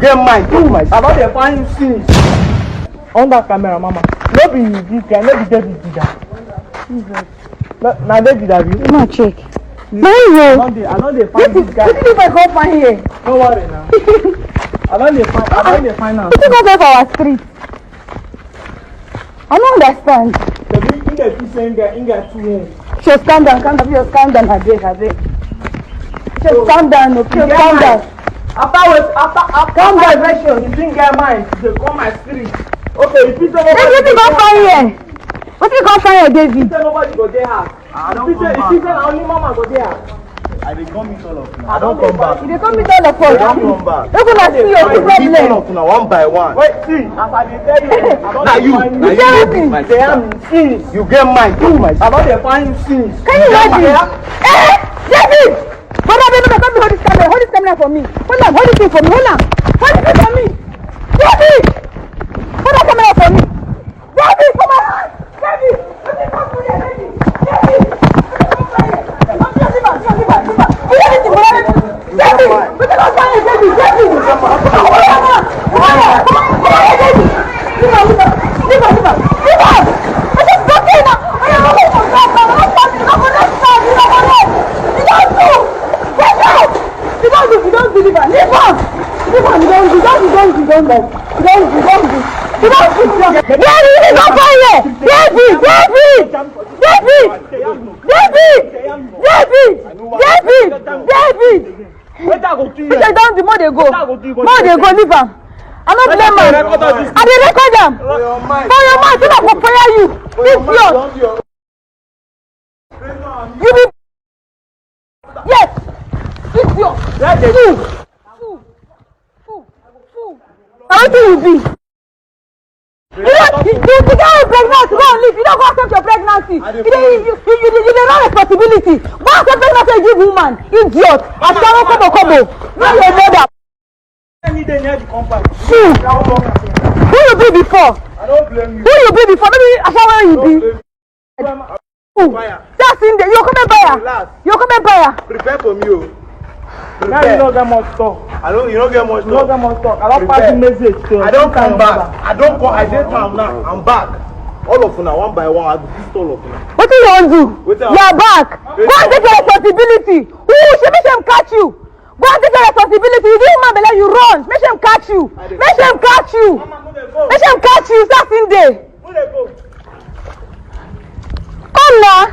get mine, do my. I don't find you since. On that camera, mama. No be this guy, no be David did that. Now David have you? Come on, check. Very well. I don't find this guy. What did you go find here? Don't worry now. I don't find out. What did you go for our street? I don't understand. The big in the saying that in the two hands. Just calm down, just calm down, Hadeh. Just calm down, okay, calm down. After calm down, version, you didn't get mine. They come my street. Okay, if you say nobody. What did you go find here? What did you go find here, David? If you say nobody go there. If you say only mama go there. I dey come meet all of you. I don't come back. You dey come meet all of us. I don't come back. Look at see your problem. All of you one by one. Wait, see. As I dey tell you, now you you get mine, do my. I don't find you since. Can you imagine? David! Brother, come hold this camera. Hold this camera for me. Hold this thing for me. Hold this thing for me. David! Hold that camera for me. David, come on! David! Come to here, David! David! More they go, leave am. I'm not blame man. I dey record am. For your man, so that for fire you. It's yours. You be. Yes. It's yours. How do you be? You get pregnant, go and leave. You don't go accept your pregnancy. You dey no responsibility. Go accept pregnancy and give woman. Idiot. Ashawo kobo. No your mother. Who you be before? I don't blame you. Who you be before? Maybe I saw where you be. That's in there. You come and buy. You come and buy. Prepare for me. Now you don't get much talk. You don't get much talk. You don't get much talk. I don't pass the message to. I don't come back. I don't come. I did come now. I'm back. All of you now, one by one, I will beat all of you. What do you want to do? You are back. Go and take your responsibility. Who should make them catch you? Go and take your responsibility. You didn't man let you run. Make them catch you. Make them catch you. Make them catch you. Start in there. Come now.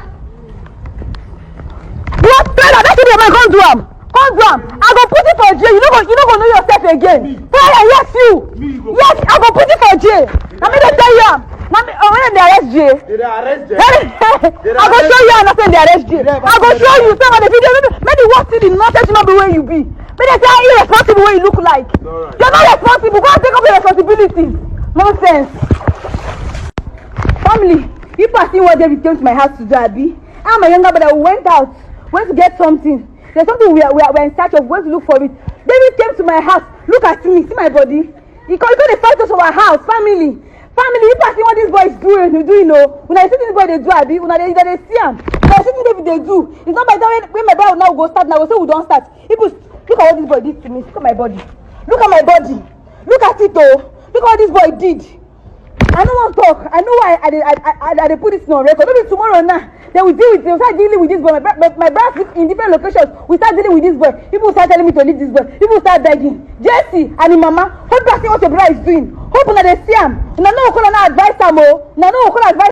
You are scared. That's what you're going to do. Come down. I go put it for jail. You don't go know yourself again. Yes, you. Yes, I go put it for jail. Let me tell you. When they arrest Jay, did they arrest Jay? I go show you and they arrest Jay. I go show you some of the video. Maybe what city not touch not be where you be. But they say how irresponsible where you look like. Right. You're not responsible. Go and take up your responsibility. Nonsense. Family, you passing what David came to my house to do, Abi. I'm a younger brother who went to get something. There's something we're in search of. Went to look for it. David came to my house. Look at me. See my body. He called the fight us of our house. Family, you passing what this boy is doing. You know. When I see this boy, they do, Abi. When they see him. When I see David, they do. It's not by the way when my brother now go start. Now we say we don't start. People, look at what this boy did to me. Look at my body. Look at my body. Look at it, though. Look at what this boy did. I don't want to talk. I know why I put this on record. Maybe tomorrow now. They will start dealing with this boy. My brothers live in different locations. We start dealing with this boy. People start telling me to leave this boy. People start begging. Jessy and mama, hope you see what your brother is doing. Hope una dey see am. Una no go advise am o. Una no go advise